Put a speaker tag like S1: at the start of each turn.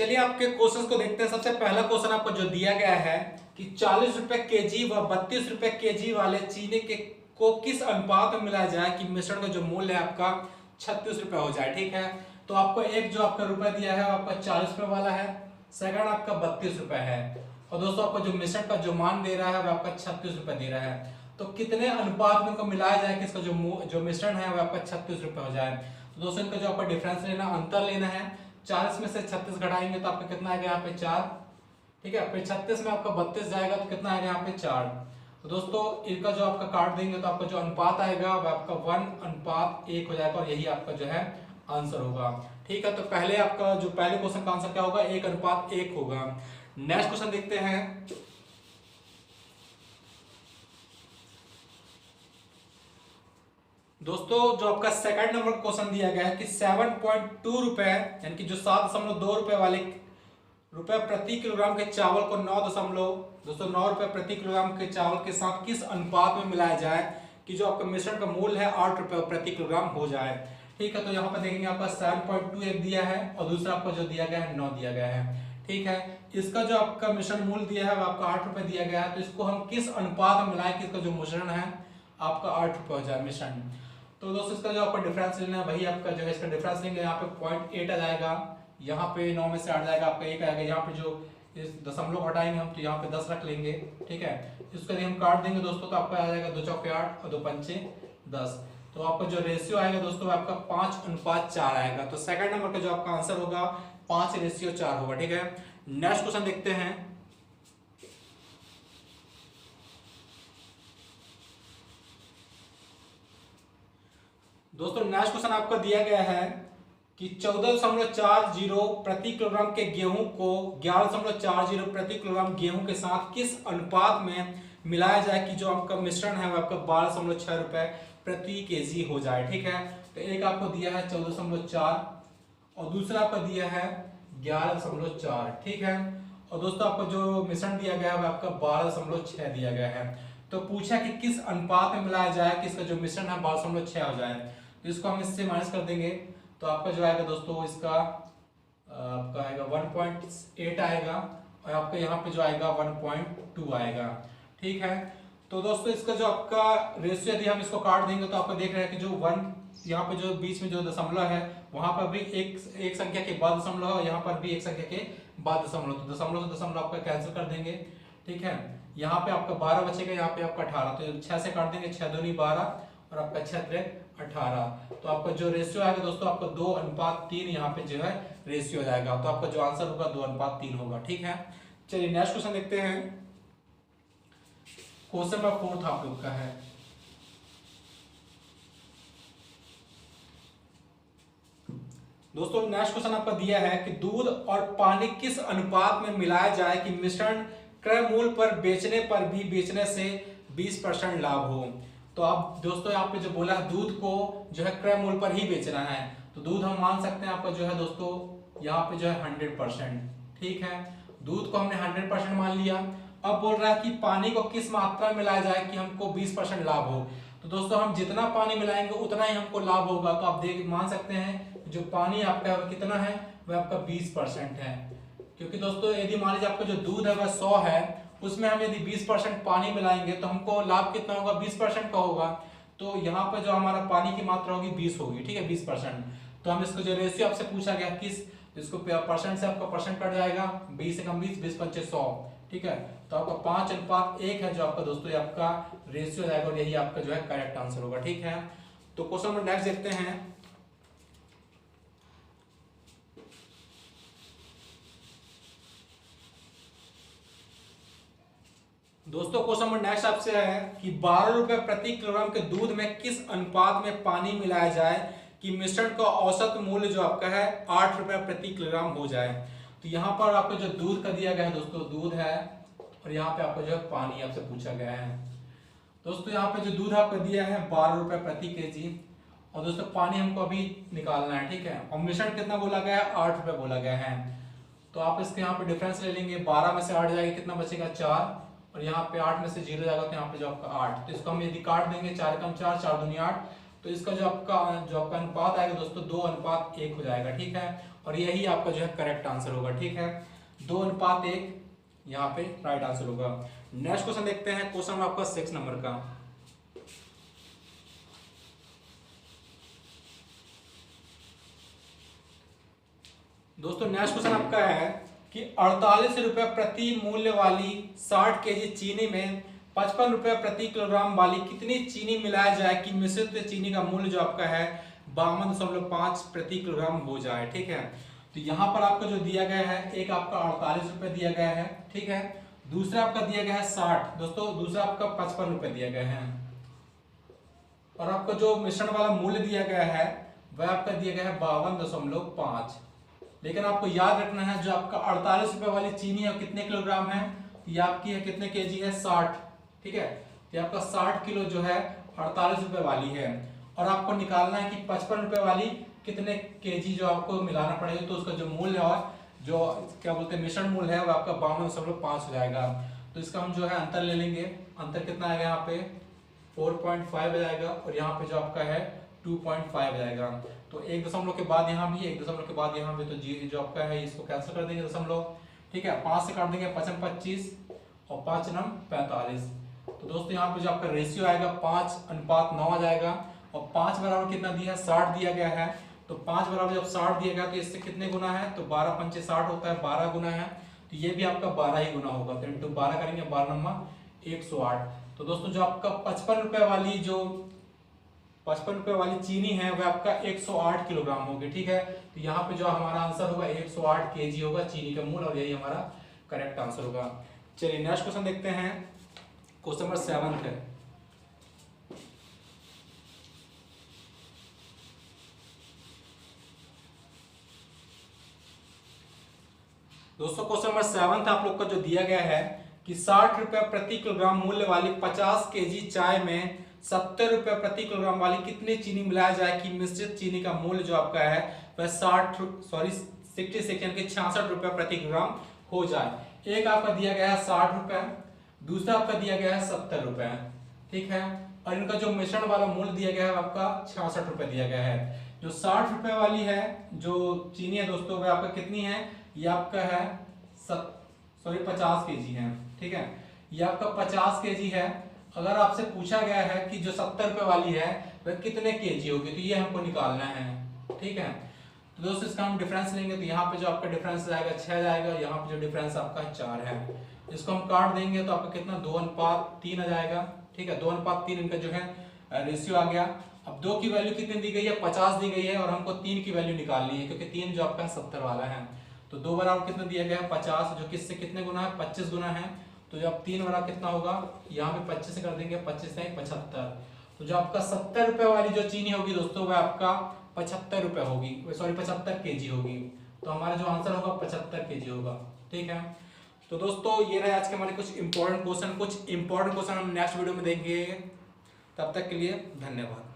S1: चलिए आपके क्वेश्चंस को देखते हैं। सबसे पहला क्वेश्चन आपको जो दिया गया है कि 40 रुपए केजी व 32 रुपए केजी वाले चीनी के को किस अनुपात में मिलाया जाए कि मिश्रण का जो मूल्य है आपका 36 रुपए हो जाए। ठीक है, तो आपको एक जो आपका रुपए दिया है वो आपका 40 रुपए वाला है, सेकंड आपका 32 रुपए है और दोस्तों आपको जो मिश्रण का जो मान दे रहा है वो आपका 36 रुपए दे रहा है। तो कितने अनुपात में इनको मिलाया जाए कि इसका जो मिश्रण है वो आपका 36 रुपए हो जाए। तो दोस्तों इनका जो आपका डिफरेंस लेना, अंतर लेना है। 40 में से 36 घटाएंगे तो आपका कितना आएगा यहाँ पे 4। ठीक है, फिर 36 में आपका 32 जाएगा तो कितना आएगा यहाँ पे 4। तो दोस्तों इनका जो आपका काट देंगे तो आपका जो अनुपात आएगा वो आपका 1:1 हो जाएगा और यही आपका जो है आंसर होगा। ठीक है, तो पहले आपका जो पहले क्वेश्चन का आंसर क्या होगा, 1:1 होगा। नेक्स्ट क्वेश्चन देखते हैं। दोस्तों जो आपका सेकंड नंबर क्वेश्चन दिया गया है कि 7.2 रुपए यानी कि जो 7.2 रुपए वाले रुपए प्रति किलोग्राम के चावल को 9 रुपए प्रति किलोग्राम के चावल के साथ किस अनुपात में मिलाया जाए कि जो आपका मिश्रण का मूल्य है 8 रुपए प्रति किलोग्राम हो जाए। ठीक है, तो यहाँ पर देखेंगे आपका 7.2 एक दिया है और दूसरा आपका जो दिया गया है 9 दिया गया है। ठीक है, इसका जो आपका मिश्रण मूल्य दिया है वो आपका 8 रुपए दिया गया है, तो इसको हम किस अनुपात में मिलाएं कि इसका जो मिश्रण है आपका 8 रुपए हो जाए मिश्रण। तो दोस्तों इसका जो आपका डिफरेंस लेना है वही आपका जो है इसका डिफरेंस लेंगे, यहाँ पे 0.8 आ जाएगा, यहाँ पे 9 में से 8 जाएगा आपका 1 आएगा, यहाँ पे जो इस दशमलव हटाएंगे हम तो यहाँ पे 10 रख लेंगे। ठीक है, इसको यदि हम काट देंगे दोस्तों तो आपका आ जाएगा 2 चौके 8 और 2 पंचे 10। तो आपका जो रेशियो आएगा दोस्तों आपका 5:4 आएगा। तो सेकंड नंबर का जो आपका आंसर होगा 5:4 होगा। ठीक है, नेक्स्ट क्वेश्चन देखते हैं। दोस्तों नेक्स्ट क्वेश्चन आपको दिया गया है कि 14.40 प्रति किलोग्राम के गेहूं को 11.40 प्रति किलोग्राम गेहूं के साथ किस अनुपात में मिलाया जाए कि जो आपका मिश्रण है वो आपका 12.6 रुपए प्रति केजी हो जाए। ठीक है, तो एक आपको दिया है 14.4 और दूसरा आपको दिया है 11.4। ठीक है, और दोस्तों आपको जो मिश्रण दिया गया है वो आपका 12.6 दिया गया है। तो पूछा कि किस अनुपात में मिलाया जाए कि इसका जो मिश्रण है 12.6 हो जाए। तो इसको हम इससे माइनस कर देंगे तो आपका जो आएगा दोस्तों इसका आपका आएगा 1.8 आएगा और आपका यहाँ पे जो आएगा 1.2 आएगा। ठीक है, तो दोस्तों इसका जो आपका रेशियो यदि हम इसको काट देंगे तो आपको देख रहे हैं कि जो 1 यहाँ पे जो बीच में जो दशमलव है वहां पर भी एक संख्या के बाद दशमलव है, यहाँ पर भी एक संख्या के बाद दशमलव, तो दशमलव से दशमलव आपका कैंसिल कर देंगे। ठीक है, यहाँ पे आपका 12 बचेगा, यहाँ पे आपका 18, तो 6 से काट देंगे, 6 दूनी 12 और आपका 6 18। तो आपका जो रेशियो आएगा दोस्तों आपका 2:3 यहाँ पे जो है रेशियो जाएगा, तो आपका जो आंसर होगा 2:3 होगा। ठीक है, चलिए नेक्स्ट क्वेश्चन देखते हैं। क्वेश्चन नंबर 4 आप लोग का है। दोस्तों नेक्स्ट क्वेश्चन आपका दिया है कि दूध और पानी किस अनुपात में मिलाया जाए कि मिश्रण क्रय मूल्य पर बेचने पर भी बेचने से 20% लाभ हो। तो आप दोस्तों यहाँ पे जो बोला है दूध को जो है क्रय मूल्य पर ही बेचना है, तो दूध हम मान सकते हैं आपका जो है दोस्तों यहाँ पे जो है 100%। ठीक है, दूध को हमने 100% मान लिया। अब बोल रहा है कि पानी को किस मात्रा में मिलाया जाए कि हमको 20% लाभ हो। तो दोस्तों हम जितना पानी मिलाएंगे उतना ही हमको लाभ होगा। तो आप देख मान सकते हैं जो पानी आपका कितना है वह आपका 20% है, क्योंकि दोस्तों यदि मान लीजिए आपका जो दूध है वह 100 है, उसमें हम यदि 20% पानी मिलाएंगे तो हमको लाभ कितना होगा, 20% का होगा। तो यहाँ पर जो हमारा पानी की मात्रा होगी 20 होगी। ठीक है, 20%। तो हम इसको जो रेशियो आपसे पूछा गया किस, इसको परसेंट से आपका परसेंट कट जाएगा, 20 से कम 20, 20 पंचे 100। ठीक है, तो आपका 5:1 है जो आपका दोस्तों आपका रेशियो जाएगा और यही आपका जो है करेक्ट आंसर होगा। ठीक है, तो क्वेश्चन नंबर नेक्स्ट देखते हैं। दोस्तों क्वेश्चन नंबर नेक्स्ट आपसे है कि 12 रुपए प्रति किलोग्राम के दूध में किस अनुपात में पानी मिलाया जाए कि मिश्रण का औसत मूल्य जो आपका है 8 रुपए प्रति किलोग्राम हो जाए। तो यहाँ पर आपको जो दूध का दिया गया है दोस्तों, दूध है और यहाँ पे आपको जो है पानी आपसे पूछा गया है। दोस्तों यहाँ पे जो दूध आपको दिया है 12 रुपए प्रति केजी और दोस्तों पानी हमको अभी निकालना है। ठीक है, और मिश्रण कितना बोला गया है, 8 रुपए बोला गया है। तो आप इसके यहाँ पे डिफरेंस ले लेंगे, 12 में से 8 जाएगा कितना बचेगा 4 और यहाँ पे 8 में से 0 जाएगा तो यहाँ पे जो आपका 8। तो इसको हम यदि काट देंगे 4 कम 4, 4 दूनी 8, तो इसका जो आपका अनुपात आएगा दोस्तों 2:1 हो जाएगा। ठीक है, और यही आपका जो है करेक्ट आंसर होगा। ठीक है, 2:1 यहाँ पे राइट आंसर होगा। नेक्स्ट क्वेश्चन देखते हैं, क्वेश्चन आपका 6 नंबर का। दोस्तों नेक्स्ट क्वेश्चन आपका है कि 48 रुपए प्रति मूल्य वाली 60 केजी चीनी में 55 रुपए प्रति किलोग्राम वाली कितनी चीनी मिलाया जाए कि मिश्रित चीनी का मूल्य जो आपका है 52.5 प्रति किलोग्राम हो जाए। ठीक है, तो यहाँ पर आपका जो दिया गया है, एक आपका 48 रुपए दिया गया है, ठीक है, दूसरा आपका दिया गया है 60, दोस्तों दूसरा आपका 55 रुपए दिया गया है, और आपका जो मिश्रण वाला मूल्य दिया गया है वह आपका दिया गया है 52.5। लेकिन आपको याद रखना है जो आपका 48 रुपए वाली चीनी है कितने किलोग्राम है, ये आपकी है कितने केजी है 60। ठीक है, ये आपका 60 किलो जो है 48 रुपए वाली है, और आपको निकालना है कि 55 रुपए वाली कितने केजी जो आपको मिलाना पड़ेगा, तो उसका जो मूल्य और जो क्या बोलते हैं मिश्रण मूल्य है वो आपका 52.5 हो जाएगा। तो इसका हम जो है अंतर ले लेंगे, अंतर कितना आएगा यहाँ पे 4.5 आ जाएगा, और यहाँ पे जो आपका है 2.5 आ जाएगा। तो 1 दशमलव के बाद यहाँ भी 1 दशमलव के बाद यहाँ भी, तो जी जो आपका है इसको कैंसिल कर देंगे दशमलव। ठीक है, 5 से काट देंगे 5 25 और 5 9 45। तो दोस्तों यहाँ पे जो आपका रेशियो आएगा 5:9 आ जाएगा, और 5 बराबर कितना दिया है 60 दिया गया है, तो 5 बराबर जब 60 दिया गया तो इससे कितने गुना है, तो 12 पंचे 60 होता है, 12 गुना है, तो ये भी आपका 12 ही गुना होगा, तो इंटू 12 करेंगे, 12 नंबर 108। तो दोस्तों जो आपका 55 रुपए वाली जो 55 रुपए वाली चीनी है वह आपका 108 किलोग्राम होगी। ठीक है, तो यहाँ पे जो हमारा आंसर होगा 108 केजी होगा चीनी का मूल्य, और यही हमारा करेक्ट आंसर होगा। चलिए नेक्स्ट क्वेश्चन देखते हैं, क्वेश्चन नंबर 7 है। दोस्तों क्वेश्चन नंबर 7 आप लोग का जो दिया गया है कि 60 रुपए प्रति किलोग्राम मूल्य वाली 50 केजी चाय में 70 रुपए प्रति किलोग्राम वाली कितनी चीनी मिलाया जाए कि मिश्रित चीनी का मूल्य जो आपका है वह 66 रुपए प्रति किलोग्राम हो जाए। एक आपका दिया गया है 60 रुपए, दूसरा आपका दिया गया है 70 रुपए। ठीक है, और इनका जो मिश्रण वाला मूल्य दिया गया है आपका 66 रुपए दिया गया है। जो 60 रुपए वाली है जो चीनी है दोस्तों वह आपका कितनी है, ये आपका है 50 केजी है। ठीक है, ये आपका 50 केजी है। अगर आपसे पूछा गया है कि जो 70 रुपए वाली है वह कितने केजी होगी, तो ये हमको निकालना है। ठीक है, तो दोस्तों इसका हम डिफरेंस लेंगे, तो यहाँ पे जो आपका डिफरेंस जाएगा 6 जाएगा, यहाँ पे जो डिफरेंस आपका 4 है, इसको हम काट देंगे तो आपका कितना 2:3 आ जाएगा। ठीक है, 2:3 इनका जो है रेशियो आ गया। अब 2 की वैल्यू कितनी दी गई है 50 दी गई है, और हमको 3 की वैल्यू निकालनी है क्योंकि 3 जो आपका 70 वाला है। तो 2 बराबर कितना दिया गया है 50, जो किससे कितने गुना है 25 गुना है, तो जब 3 बराबर कितना होगा, यहाँ पे 25 से कर देंगे, 25 से 75। तो जो आपका 70 रुपए वाली जो चीनी होगी दोस्तों वह आपका 75 रुपए होगी, सॉरी 75 केजी होगी। तो हमारा जो आंसर होगा 75 केजी होगा। ठीक है, तो दोस्तों ये रहे आज के हमारे कुछ इंपॉर्टेंट क्वेश्चन हम नेक्स्ट वीडियो में देखेंगे। तब तक के लिए धन्यवाद।